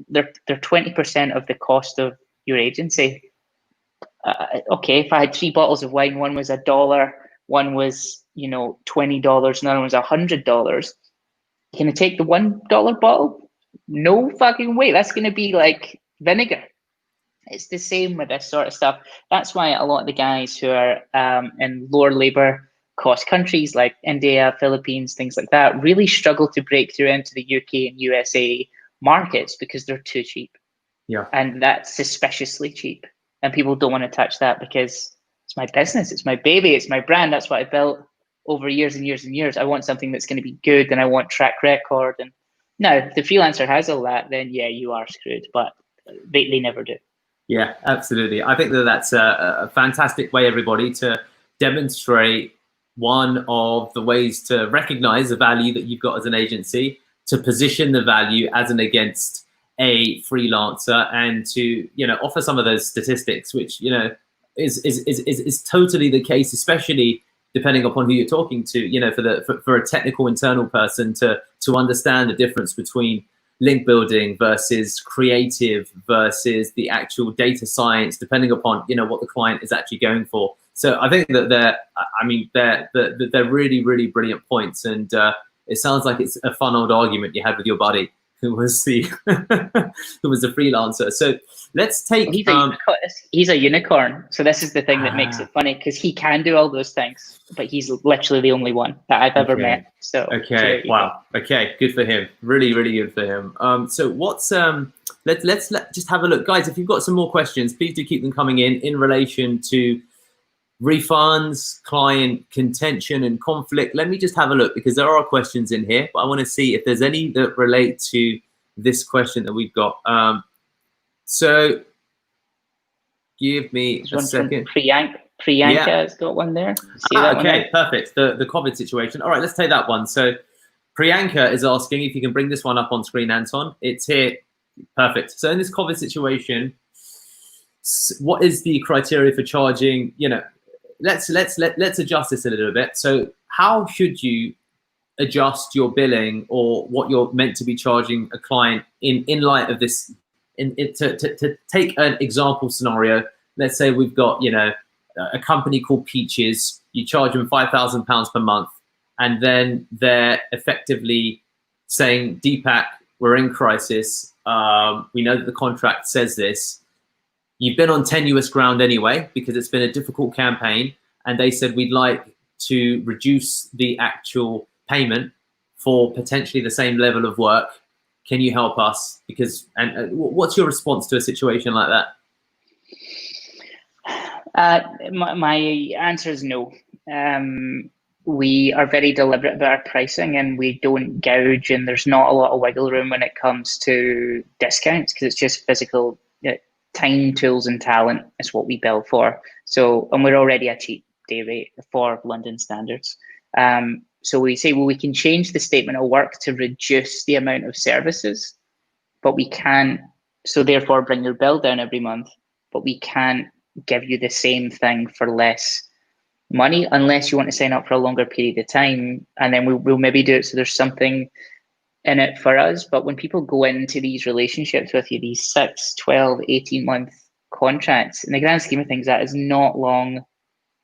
B: They're 20% of the cost of your agency. Okay, if I had 3 bottles of wine, one was $1, one was, you know, $20, another one was $100. Can I take the $1 bottle? No fucking way. That's going to be like vinegar. It's the same with this sort of stuff. That's why a lot of the guys who are in lower labor cost countries like India, Philippines, things like that, really struggle to break through into the UK and USA markets because they're too cheap.
A: Yeah.
B: And that's suspiciously cheap. And people don't want to touch that because it's my business, it's my baby, it's my brand. That's what I built over years and years and years. I want something that's going to be good, and I want track record. And now, if the freelancer has all that, then yeah, you are screwed. But they never do.
A: Yeah, absolutely. I think that that's a fantastic way, everybody, to demonstrate one of the ways to recognize the value that you've got as an agency, to position the value as an against a freelancer, and to, you know, offer some of those statistics, which, you know, is totally the case, especially depending upon who you're talking to, you know, for a technical internal person to understand the difference between link building versus creative versus the actual data science, depending upon, you know, what the client is actually going for. So I think that they're really, really brilliant points. And it sounds like it's a fun old argument you had with your buddy who was the who was the freelancer. So let's take.
B: He's a unicorn. So this is the thing that makes it funny, because he can do all those things, but he's literally the only one that I've ever met. So
A: okay, wow, okay, good for him. Really, really good for him. So what's let's just have a look, guys. If you've got some more questions, please do keep them coming in relation to refunds, client contention and conflict. Let me just have a look, because there are questions in here, but I want to see if there's any that relate to this question that we've got. So give me a second.
B: Priyanka has got one there.
A: Okay, perfect. The COVID situation. All right, let's take that one. So Priyanka is asking if you can bring this one up on screen, Anton. It's here. Perfect. So in this COVID situation, what is the criteria for charging? You know, let's adjust this a little bit. So how should you adjust your billing, or what you're meant to be charging a client in light of this? To take an example scenario, let's say we've got, you know, a company called Peaches. You charge them £5,000 per month, and then they're effectively saying, Deepak, we're in crisis. We know that the contract says this. You've been on tenuous ground anyway, because it's been a difficult campaign, and they said, we'd like to reduce the actual payment for potentially the same level of work. Can you help us? Because, and what's your response to a situation like that?
B: My answer is no. We are very deliberate about our pricing, and we don't gouge, and there's not a lot of wiggle room when it comes to discounts, because it's just physical time, tools and talent is what we bill for. So, and we're already a cheap day rate for London standards. So we say, well, we can change the statement of work to reduce the amount of services, but we can't, so therefore bring your bill down every month, but we can't give you the same thing for less money, unless you want to sign up for a longer period of time, and then we'll maybe do it so there's something in it for us. But when people go into these relationships with you, these 6, 12, 18-month contracts, in the grand scheme of things, that is not long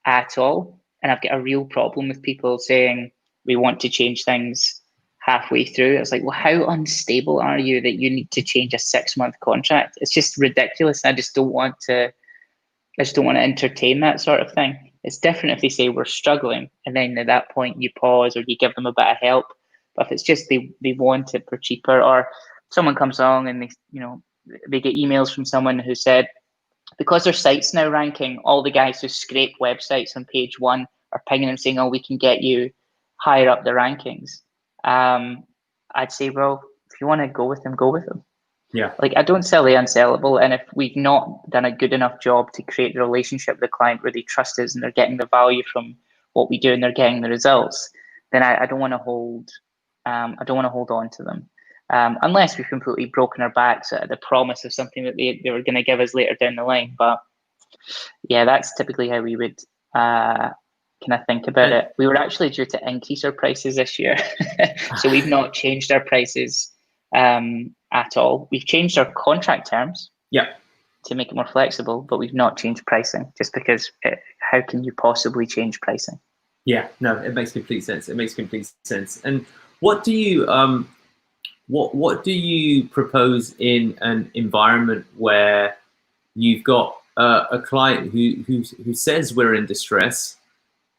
B: at all. And I've got a real problem with people saying, we want to change things halfway through. It's like, well, how unstable are you that you need to change a 6-month contract? It's just ridiculous. I just don't want to entertain that sort of thing. It's different if they say we're struggling, and then at that point you pause or you give them a bit of help. But if it's just they want it for cheaper, or someone comes along and they get emails from someone who said, because their site's now ranking, all the guys who scrape websites on page 1 are pinging and saying, oh, we can get you higher up the rankings. I'd say, well, if you want to go with them, go with them.
A: Yeah.
B: Like, I don't sell the unsellable. And if we've not done a good enough job to create the relationship with the client where they trust us and they're getting the value from what we do and they're getting the results, then I don't want to hold on to them. Unless we've completely broken our backs at the promise of something that they were going to give us later down the line. But yeah, that's typically how we would kind of think about it. We were actually due to increase our prices this year. So we've not changed our prices at all. We've changed our contract terms to make it more flexible, but we've not changed pricing, just because how can you possibly change pricing?
A: Yeah, no, it makes complete sense. It makes complete sense. And what do you what do you propose in an environment where you've got a client who says we're in distress,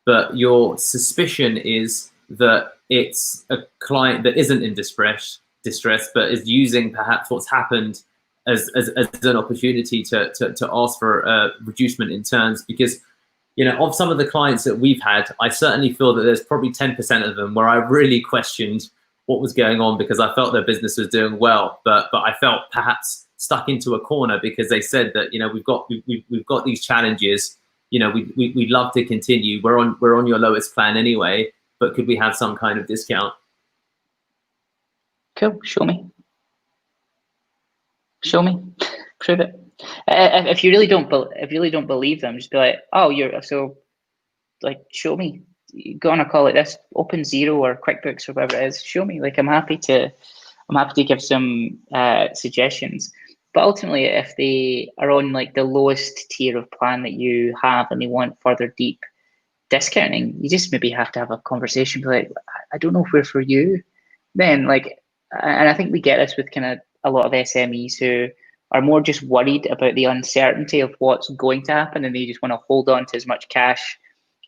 A: but your suspicion is that it's a client that isn't in distress, but is using perhaps what's happened as an opportunity to ask for a reducement in terms? Because, you know, of some of the clients that we've had, I certainly feel that there's probably 10% of them where I really questioned what was going on, because I felt their business was doing well, but I felt perhaps stuck into a corner because they said that, you know, we've got these challenges. we'd love to continue. We're on your lowest plan anyway, but could we have some kind of discount?
B: Cool. Show me. Prove it. If you really don't believe them, just be like, oh, show me. Go on a call like this, Open Zero or QuickBooks or whatever it is. Show me. Like, I'm happy to give some suggestions. But ultimately, if they are on like the lowest tier of plan that you have and they want further deep discounting, you just maybe have to have a conversation. Be like, I don't know if we're for you. Then, like, and I think we get this with kind of a lot of SMEs who are more just worried about the uncertainty of what's going to happen, and they just want to hold on to as much cash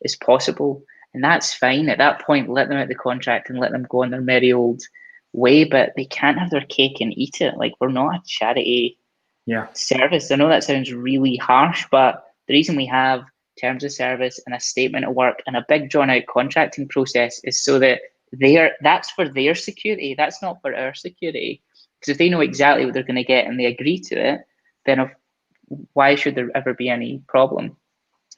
B: as possible. And that's fine. At that point, let them out the contract and let them go on their merry old way, but they can't have their cake and eat it. Like, we're not a charity service. I know that sounds really harsh, but the reason we have terms of service and a statement of work and a big drawn out contracting process is so that that's for their security. That's not for our security. Because if they know exactly what they're going to get and they agree to it, then why should there ever be any problem?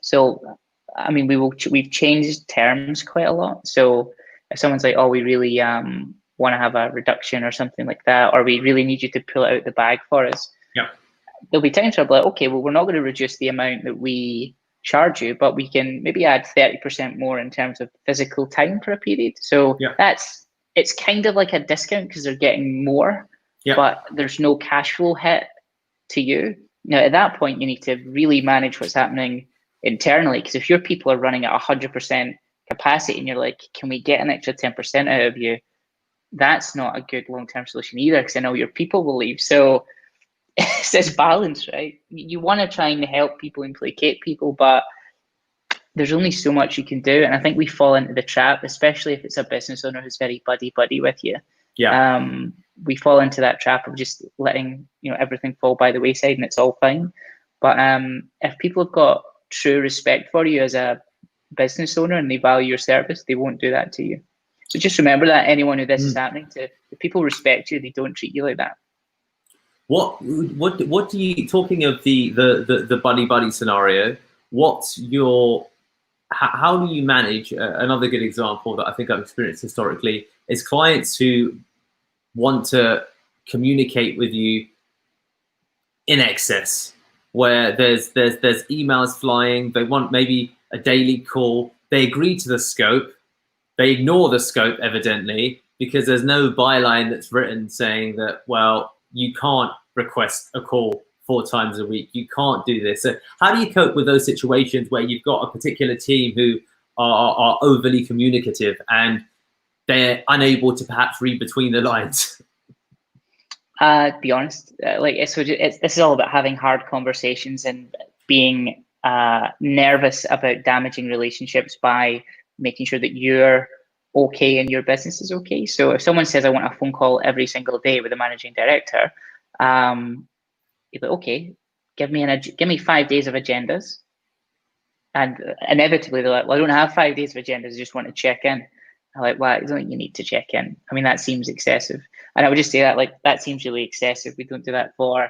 B: So, I mean, we've changed terms quite a lot. So if someone's like, oh, we really want to have a reduction or something like that, or we really need you to pull it out the bag for us, there'll be times where I'll be like, okay, well, we're not going to reduce the amount that we charge you, but we can maybe add 30% more in terms of physical time for a period. So it's kind of like a discount because they're getting more, but there's no cash flow hit to you. Now, at that point, you need to really manage what's happening internally, because if your people are running at 100% capacity and you're like, can we get an extra 10% out of you? That's not a good long-term solution either, because I know your people will leave. So it's this balance, right? You want to try and help people and placate people, but there's only so much you can do. And I think we fall into the trap, especially if it's a business owner who's very buddy with you. We fall into that trap of just letting everything fall by the wayside and it's all fine. But if people have got true respect for you as a business owner and they value your service, they won't do that to you. So just remember that, anyone who this is happening to, if people respect you, they don't treat you like that.
A: What do you, talking of the buddy scenario, how do you manage, another good example that I think I've experienced historically is clients who want to communicate with you in excess, where there's emails flying, they want maybe a daily call, they agree to the scope, they ignore the scope evidently because there's no byline that's written saying that, well, you can't request a call 4 times a week, you can't do this. So how do you cope with those situations where you've got a particular team who are overly communicative and they're unable to perhaps read between the lines?
B: To be honest, this is all about having hard conversations and being nervous about damaging relationships by making sure that you're okay and your business is okay. So if someone says, I want a phone call every single day with a managing director, you're like, okay, give me 5 days of agendas. And inevitably they're like, well, I don't have 5 days of agendas, I just want to check in. I'm like, well, I don't think you need to check in. I mean, that seems excessive. And I would just say that, like, that seems really excessive. We don't do that for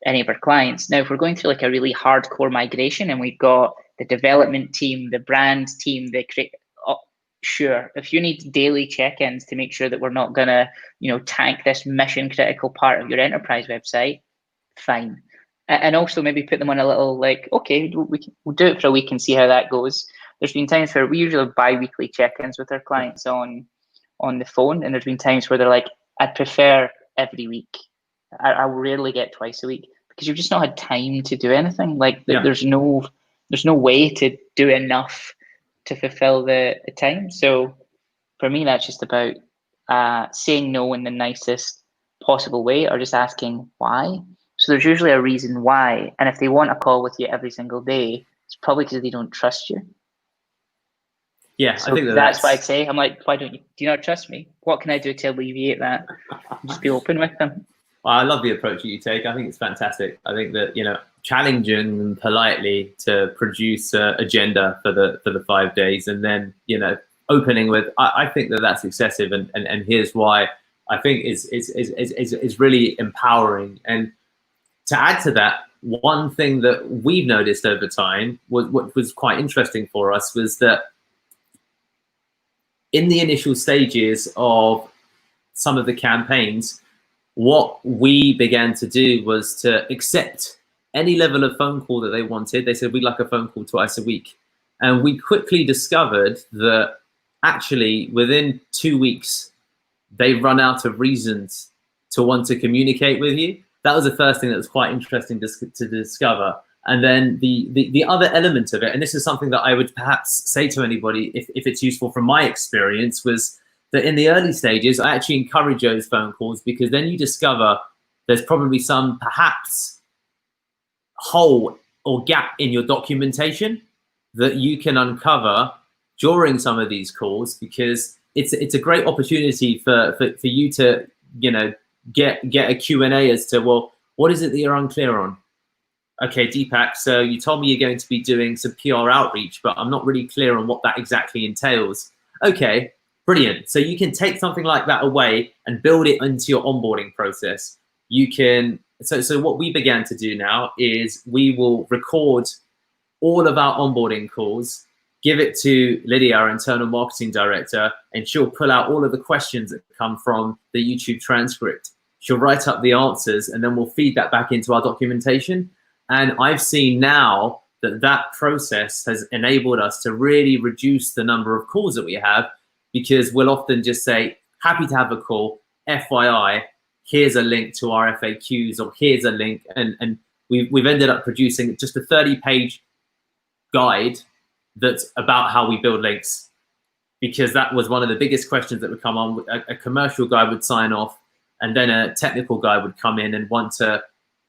B: any of our clients. Now, if we're going through like a really hardcore migration and we've got the development team, the brand team, sure, if you need daily check-ins to make sure that we're not gonna, tank this mission critical part of your enterprise website, fine. And also maybe put them on a little, like, okay, we'll do it for a week and see how that goes. There's been times where we usually have bi-weekly check-ins with our clients on the phone, and there's been times where they're like, I'd prefer every week. I rarely get twice a week because you've just not had time to do anything. Like, there's no way to do enough to fulfill the time. So for me, that's just about saying no in the nicest possible way, or just asking why. So there's usually a reason why. And if they want a call with you every single day, it's probably because they don't trust you.
A: Yeah,
B: so
A: I think
B: that's why I say, I'm like, why don't you? Do you not trust me? What can I do to alleviate that? Just be open with them.
A: Well, I love the approach that you take. I think it's fantastic. I think that, challenging them politely to produce an agenda for the 5 days, and then, opening with, I think that's excessive, and here's why. I think is really empowering. And to add to that, one thing that we've noticed over time, what was quite interesting for us, was that in the initial stages of some of the campaigns, what we began to do was to accept any level of phone call that they wanted. They said, we'd like a phone call twice a week. And we quickly discovered that actually within 2 weeks, they run out of reasons to want to communicate with you. That was the first thing that was quite interesting to discover. And then the other element of it, and this is something that I would perhaps say to anybody if it's useful from my experience, was that in the early stages, I actually encourage those phone calls, because then you discover there's probably some perhaps hole or gap in your documentation that you can uncover during some of these calls, because it's a great opportunity for you to, you know, get a Q&A as to, well, what is it that you're unclear on? Okay, Deepak, so you told me you're going to be doing some PR outreach, but I'm not really clear on what that exactly entails. Okay, brilliant. So you can take something like that away and build it into your onboarding process. You can, so what we began to do now is we will record all of our onboarding calls, give it to Lydia, our internal marketing director, and she'll pull out all of the questions that come from the YouTube transcript. She'll write up the answers, and then we'll feed that back into our documentation. And I've seen now that that process has enabled us to really reduce the number of calls that we have, because we'll often just say, happy to have a call, FYI, here's a link to our FAQs, or here's a link. And we've ended up producing just a 30-page guide that's about how we build links, because that was one of the biggest questions that would come on. A commercial guy would sign off, and then a technical guy would come in and want to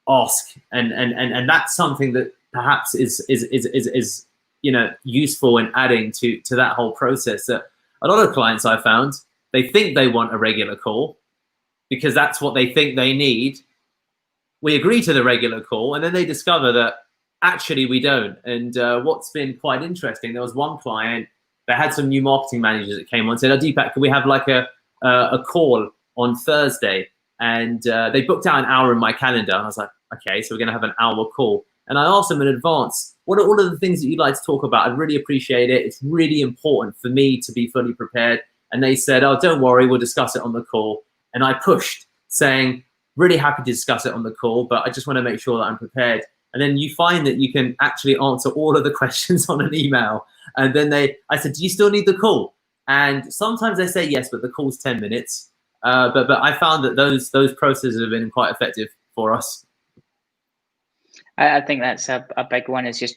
A: ask, and that's something that perhaps is you know, useful in adding to that whole process. That a lot of clients I found, they think they want a regular call because that's what they think they need. We agree to the regular call, and then they discover that actually we don't. And what's been quite interesting, there was one client that had some new marketing managers that came on and said, oh, Deepak, can we have like a call on Thursday? And they booked out an hour in my calendar. And I was like, okay, so we're going to have an hour call. And I asked them in advance, what are all of the things that you'd like to talk about? I'd really appreciate it. It's really important for me to be fully prepared. And they said, oh, don't worry, we'll discuss it on the call. And I pushed, saying, really happy to discuss it on the call, but I just want to make sure that I'm prepared. And then you find that you can actually answer all of the questions on an email. And then I said, do you still need the call? And sometimes they say yes, but the call's 10 minutes. But I found that those processes have been quite effective for us.
B: I think that's a big one, is just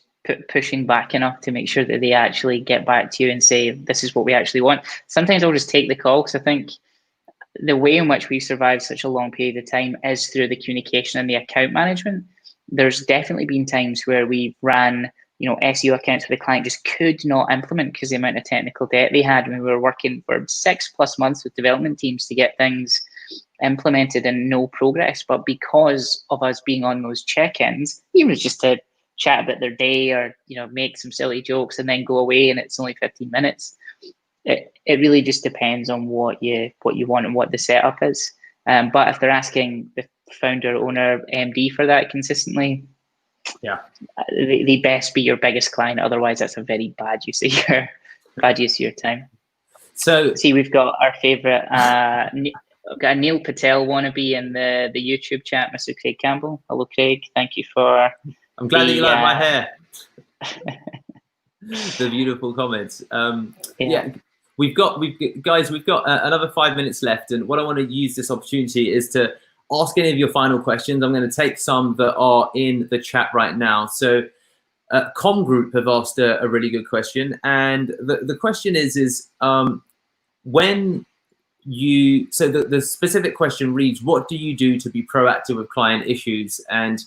B: pushing back enough to make sure that they actually get back to you and say, this is what we actually want. Sometimes I'll just take the call, because I think the way in which we survived such a long period of time is through the communication and the account management. There's definitely been times where we've ran, you know, SEO accounts where the client just could not implement because the amount of technical debt they had. And we were working for 6+ months with development teams to get things implemented and no progress. But because of us being on those check-ins, even just to chat about their day, or, you know, make some silly jokes and then go away and it's only 15 minutes. It really just depends on what you want and what the setup is. But if they're asking the founder, owner, MD for that consistently,
A: yeah,
B: they best be your biggest client. Otherwise, that's a very bad use of your time. So, see, we've got our favorite, we've got a Neil Patel wannabe in the YouTube chat, Mr. Craig Campbell. Hello, Craig. Thank you for.
A: I'm glad that you like my hair. The beautiful comments. Yeah. We've got another 5 minutes left, and what I want to use this opportunity is to ask any of your final questions. I'm going to take some that are in the chat right now. So Com Group have asked a really good question, and the question is when you, so the specific question reads, what do you do to be proactive with client issues? And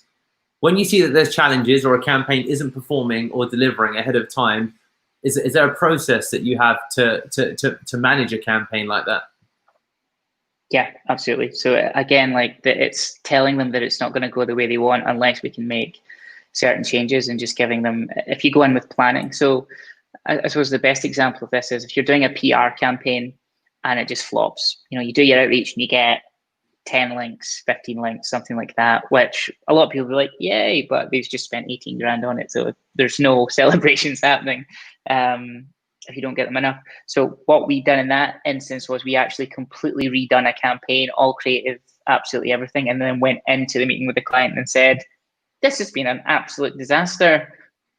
A: when you see that there's challenges or a campaign isn't performing or delivering ahead of time, is there a process that you have to manage a campaign like that?
B: Yeah, absolutely. So again, like it's telling them that it's not going to go the way they want unless we can make certain changes, and just giving them, if you go in with planning. So I suppose the best example of this is if you're doing a PR campaign and it just flops. You know, you do your outreach and you get 10 links, 15 links, something like that, which a lot of people will be like, yay, but they've just spent 18 grand on it. So there's no celebrations happening if you don't get them enough. So what we done in that instance was we actually completely redone a campaign, all creative, absolutely everything, and then went into the meeting with the client and said, this has been an absolute disaster.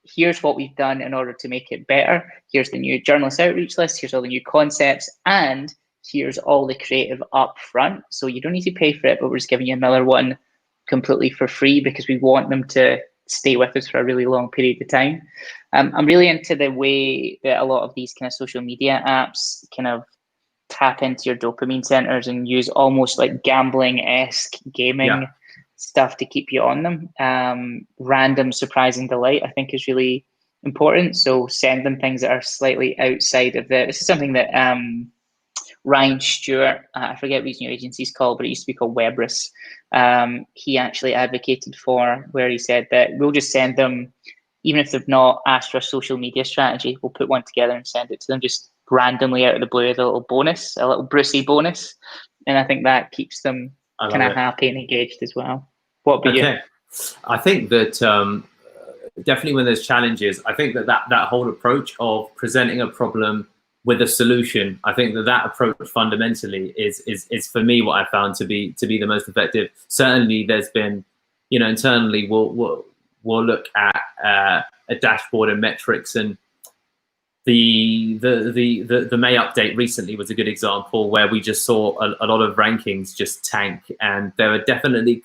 B: Here's what we've done in order to make it better. Here's the new journalist outreach list. Here's all the new concepts. And here's all the creative up front. So you don't need to pay for it, but we're just giving you another one completely for free because we want them to stay with us for a really long period of time. I'm really into the way that a lot of these kind of social media apps kind of tap into your dopamine centers and use almost like gambling-esque gaming stuff to keep you on them. Random surprising delight, I think, is really important. So send them things that are slightly outside of this is something that Ryan Stewart, I forget what his new agency's called, but it used to be called Webris. He actually advocated for, where he said that we'll just send them, even if they've not asked for a social media strategy, we'll put one together and send it to them just randomly out of the blue as a little bonus, a little Brucey bonus. And I think that keeps them kind of happy and engaged as well. What about you?
A: I think that definitely when there's challenges, I think that whole approach of presenting a problem with a solution, I think that approach fundamentally is for me what I found to be the most effective. Certainly, there's been, internally we'll look at a dashboard and metrics, and the May update recently was a good example where we just saw a lot of rankings just tank, and there were definitely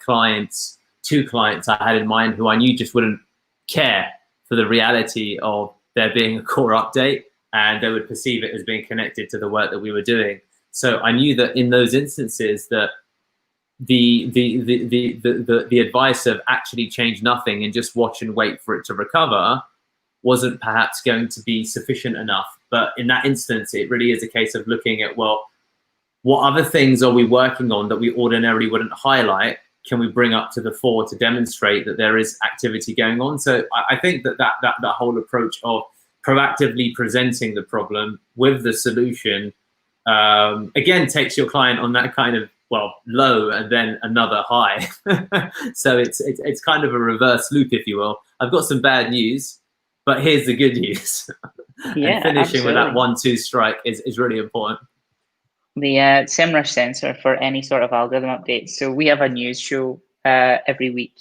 A: two clients I had in mind who I knew just wouldn't care for the reality of there being a core update, and they would perceive it as being connected to the work that we were doing. So I knew that in those instances that the advice of actually change nothing and just watch and wait for it to recover wasn't perhaps going to be sufficient enough. But in that instance, it really is a case of looking at, well, what other things are we working on that we ordinarily wouldn't highlight? Can we bring up to the fore to demonstrate that there is activity going on? So I think that whole approach of proactively presenting the problem with the solution, again, takes your client on that kind of, low and then another high. So it's kind of a reverse loop, if you will. I've got some bad news, but here's the good news.
B: Yeah,
A: and finishing
B: absolutely.
A: with that 1-2 strike is really important.
B: The SEMrush sensor for any sort of algorithm updates. So we have a news show every week,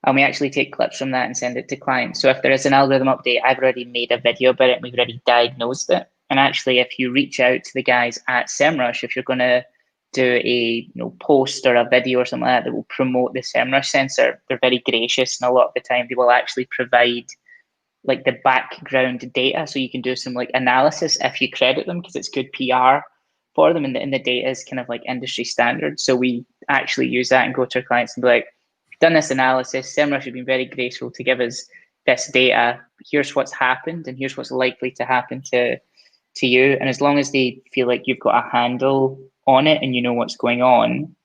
B: and we actually take clips from that and send it to clients. So if there is an algorithm update, I've already made a video about it and we've already diagnosed it. And actually, if you reach out to the guys at SEMrush, if you're going to do a post or a video or something like that will promote the SEMrush sensor, they're very gracious, and a lot of the time they will actually provide like the background data, so you can do some like analysis if you credit them, because it's good PR for them, and the data is kind of like industry standard. So we actually use that and go to our clients and be like, we've done this analysis, SEMrush has been very graceful to give us this data, here's what's happened and here's what's likely to happen to you. And as long as they feel like you've got a handle on it and you know what's going on,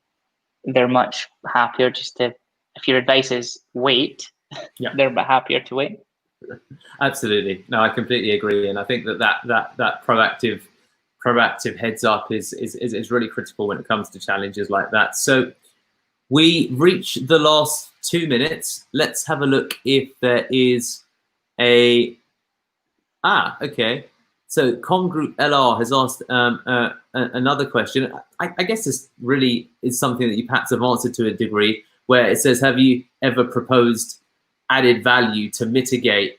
B: they're much happier just to, if your advice is wait, they're happier to wait.
A: Absolutely. No, I completely agree. And I think that proactive heads up is really critical when it comes to challenges like that. So we reach the last 2 minutes. Let's have a look if there is okay. So Congroup LR has asked another question. I guess this really is something that you perhaps have answered to a degree, where it says, have you ever proposed added value to mitigate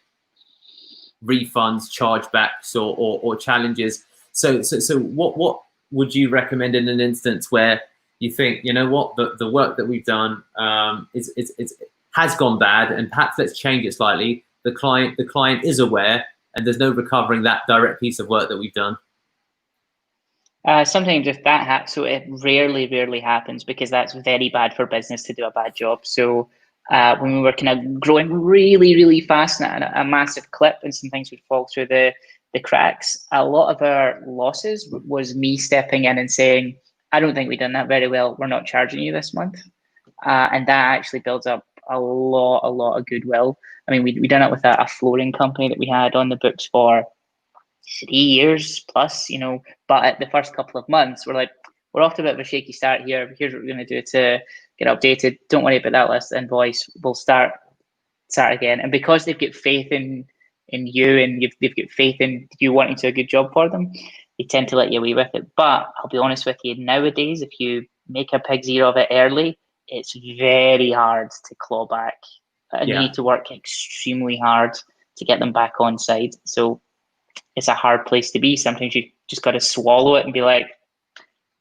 A: refunds, chargebacks, or challenges? So what would you recommend in an instance where you think, you know what, the work that we've done has gone bad, and perhaps let's change it slightly. The client is aware, and there's no recovering that direct piece of work that we've done.
B: Sometimes if that happens, so it rarely happens, because that's very bad for business to do a bad job. So when we were kind of growing really fast and at a massive clip, and some things would fall through the cracks, a lot of our losses was me stepping in and saying, I don't think we've done that very well, we're not charging you this month. And that actually builds up a lot of goodwill. I mean, we done it with a flooring company that we had on the books for 3 years plus, but at the first couple of months, we're like, we're off to a bit of a shaky start here. Here's what we're going to do to get updated. Don't worry about that list invoice. We'll start again. And because they've got faith in you, and they've got faith in you wanting to do a good job for them, they tend to let you away with it. But I'll be honest with you, nowadays, if you make a pig's ear of it early, it's very hard to claw back. And you need to work extremely hard to get them back on side. So it's a hard place to be. Sometimes you just got to swallow it and be like,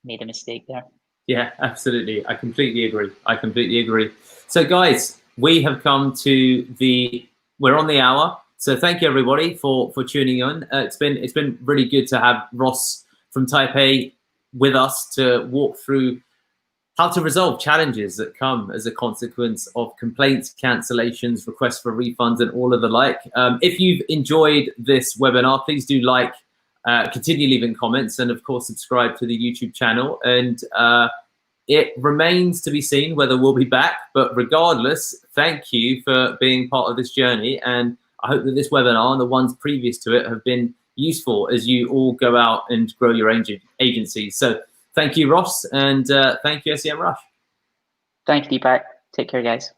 B: made a mistake there.
A: Yeah, absolutely. I completely agree. So guys, we have come to we're on the hour. So thank you everybody for tuning in. It's been really good to have Ross from Taipei with us to walk through how to resolve challenges that come as a consequence of complaints, cancellations, requests for refunds, and all of the like. If you've enjoyed this webinar, please do continue leaving comments, and of course subscribe to the YouTube channel. And it remains to be seen whether we'll be back, but regardless, thank you for being part of this journey, and I hope that this webinar and the ones previous to it have been useful as you all go out and grow your agencies. So thank you, Ross, and thank you, SEMrush.
B: Thank you, Deepak. Take care, guys.